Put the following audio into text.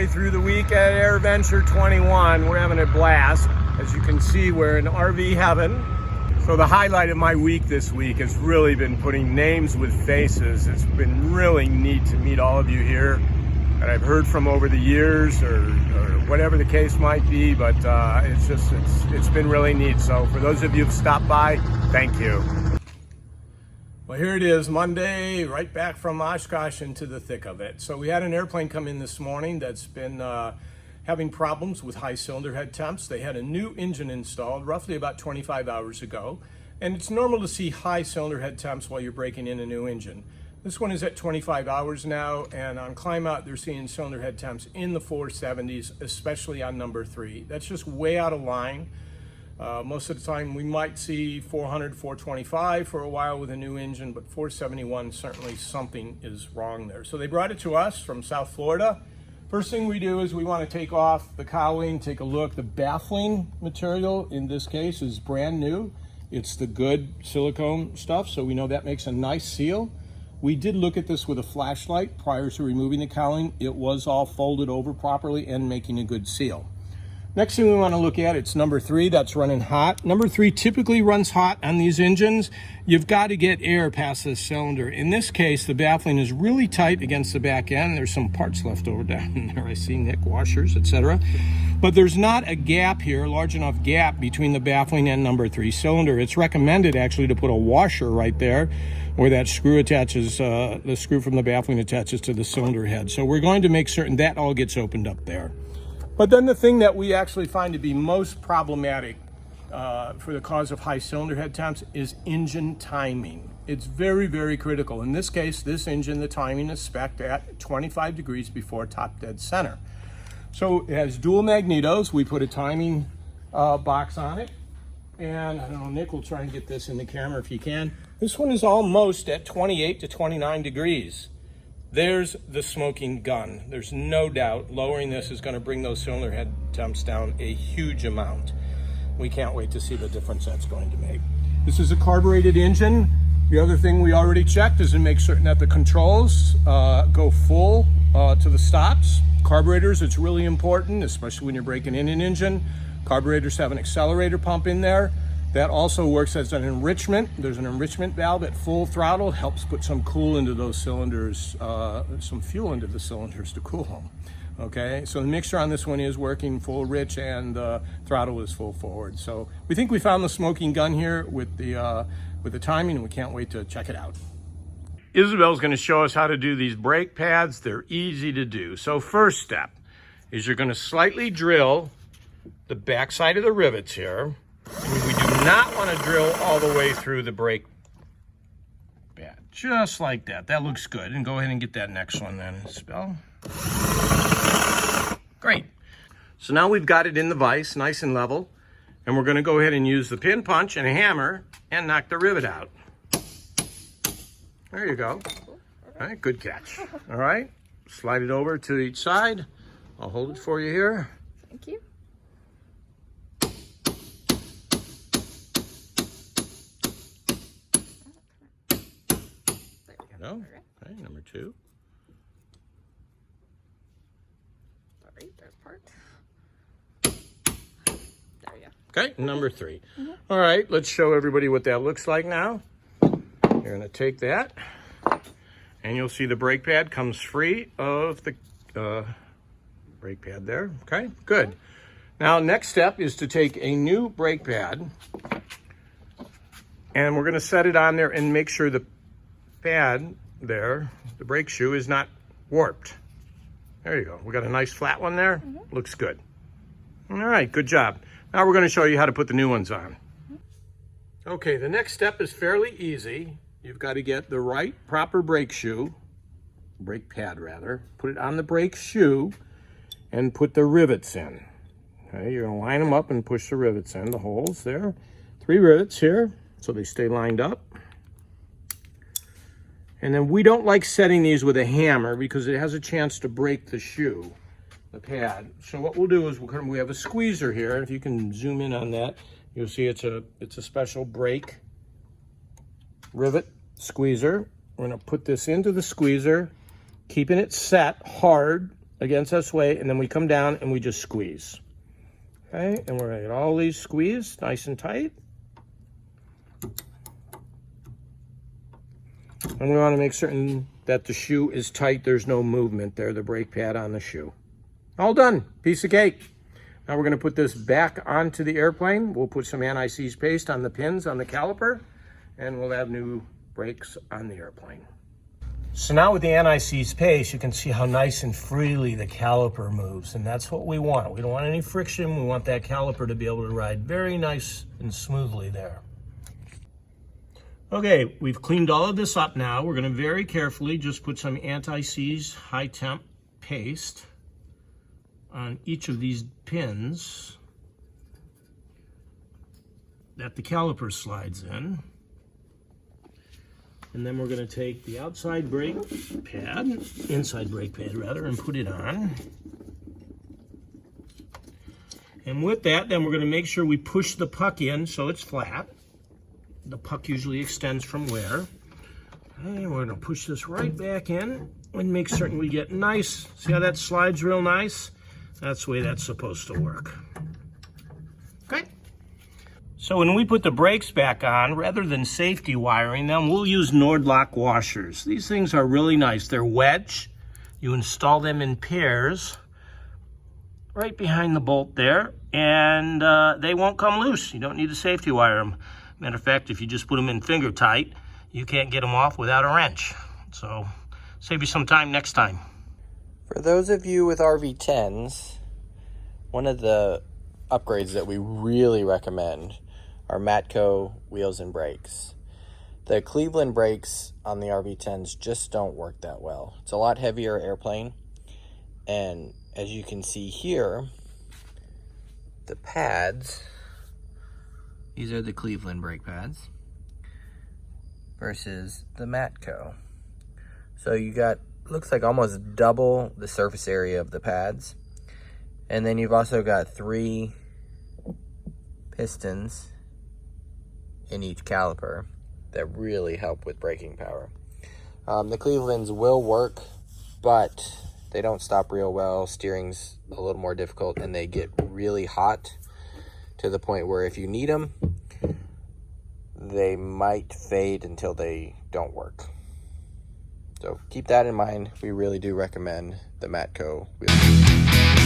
halfway through the week at AirVenture 21. We're having a blast. As you can see, we're in RV heaven. So the highlight of my week this week has really been putting names with faces. It's been really neat to meet all of you here that I've heard from over the years or whatever the case might be, but it's been really neat. So for those of you who've stopped by, thank you. Well, here it is, Monday, right back from Oshkosh into the thick of it. So we had an airplane come in this morning that's been having problems with high cylinder head temps. They had a new engine installed roughly about 25 hours ago, and it's normal to see high cylinder head temps while you're breaking in a new engine. This one is at 25 hours now, and on climb out, they're seeing cylinder head temps in the 470s, especially on number 3. That's just way out of line. Most of the time we might see 400, 425 for a while with a new engine, but 471, certainly something is wrong there. So they brought it to us from South Florida. First thing we do is we want to take off the cowling, take a look. The baffling material in this case is brand new. It's the good silicone stuff, so we know that makes a nice seal. We did look at this with a flashlight prior to removing the cowling. It was all folded over properly and making a good seal. Next thing we want to look at, it's number 3 that's running hot. Number 3 typically runs hot on these engines. You've got to get air past this cylinder. In this case, the baffling is really tight against the back end. There's some parts left over down there. I see, Nick, washers, etc. But there's not a gap here, large enough gap between the baffling and number 3 cylinder. It's recommended actually to put a washer right there where that screw attaches, the screw from the baffling attaches to the cylinder head. So we're going to make certain that all gets opened up there. But then the thing that we actually find to be most problematic for the cause of high cylinder head temps is engine timing. It's very, very critical. In this case, this engine, the timing is spec'd at 25 degrees before top dead center. So it has dual magnetos. We put a timing box on it. And I don't know, Nick will try and get this in the camera if you can. This one is almost at 28 to 29 degrees. There's the smoking gun. There's no doubt lowering this is going to bring those cylinder head temps down a huge amount. We can't wait to see the difference that's going to make. This is a carbureted engine. The other thing we already checked is to make certain that the controls go full to the stops. Carburetors, it's really important, especially when you're breaking in an engine. Carburetors have an accelerator pump in there. That also works as an enrichment. There's an enrichment valve at full throttle, helps put some cool into those cylinders, some fuel into the cylinders to cool them. Okay, so the mixture on this one is working full rich and the throttle is full forward. So we think we found the smoking gun here with the timing, and we can't wait to check it out. Isabel's going to show us how to do these brake pads. They're easy to do. So first step is you're going to slightly drill the backside of the rivets here. We do not want to drill all the way through the brake pad. Just like that. That looks good. And go ahead and get that next one then, Isabel. Great. So now we've got it in the vise, nice and level. And we're going to go ahead and use the pin punch and a hammer and knock the rivet out. There you go. All right, good catch. All right, slide it over to each side. I'll hold it for you here. Thank you. No. Okay, number 2. Sorry, that part. There you go. Okay, number 3. All right, let's show everybody what that looks like now. You're going to take that, and you'll see the brake pad comes free of the brake pad there. Okay, good. Now, next step is to take a new brake pad, and we're going to set it on there and make sure the pad there, the brake shoe, is not warped. There you go. We got a nice flat one there. Looks good. All right, good job. Now we're going to show you how to put the new ones on. Okay, the next step is fairly easy. You've got to get the right proper brake shoe, brake pad rather, put it on the brake shoe and put the rivets in. Okay, you're going to line them up and push the rivets in, the holes there. 3 rivets here so they stay lined up. And then we don't like setting these with a hammer because it has a chance to break the shoe, the pad. So what we'll do is we have a squeezer here. If you can zoom in on that, you'll see it's a special brake rivet squeezer. We're going to put this into the squeezer, keeping it set hard against that sway, and then we come down and we just squeeze. Okay, and we're gonna get all these squeezed nice and tight. And we wanna make certain that the shoe is tight, there's no movement there, the brake pad on the shoe. All done, piece of cake. Now we're gonna put this back onto the airplane. We'll put some anti-seize paste on the pins on the caliper, and we'll have new brakes on the airplane. So now with the anti-seize paste, you can see how nice and freely the caliper moves, and that's what we want. We don't want any friction. We want that caliper to be able to ride very nice and smoothly there. Okay, we've cleaned all of this up now. We're gonna very carefully just put some anti-seize high temp paste on each of these pins that the caliper slides in. And then we're gonna take the outside brake pad, inside brake pad rather, and put it on. And with that, then we're gonna make sure we push the puck in so it's flat. The puck usually extends from wear. And we're gonna push this right back in and make certain we get nice. See how that slides real nice? That's the way that's supposed to work. Okay. So when we put the brakes back on, rather than safety wiring them, we'll use Nordlock washers. These things are really nice. They're wedge. You install them in pairs right behind the bolt there, and they won't come loose. You don't need to safety wire them. Matter of fact, if you just put them in finger tight, you can't get them off without a wrench. So save you some time next time. For those of you with RV10s, one of the upgrades that we really recommend are Matco wheels and brakes. The Cleveland brakes on the RV10s just don't work that well. It's a lot heavier airplane, and as you can see here, the pads, these are the Cleveland brake pads versus the Matco. So you got, looks like almost double the surface area of the pads. And then you've also got 3 pistons in each caliper that really help with braking power. The Clevelands will work, but they don't stop real well. Steering's a little more difficult, and they get really hot to the point where if you need them, they might fade until they don't work. So keep that in mind. We really do recommend the Matco wheels.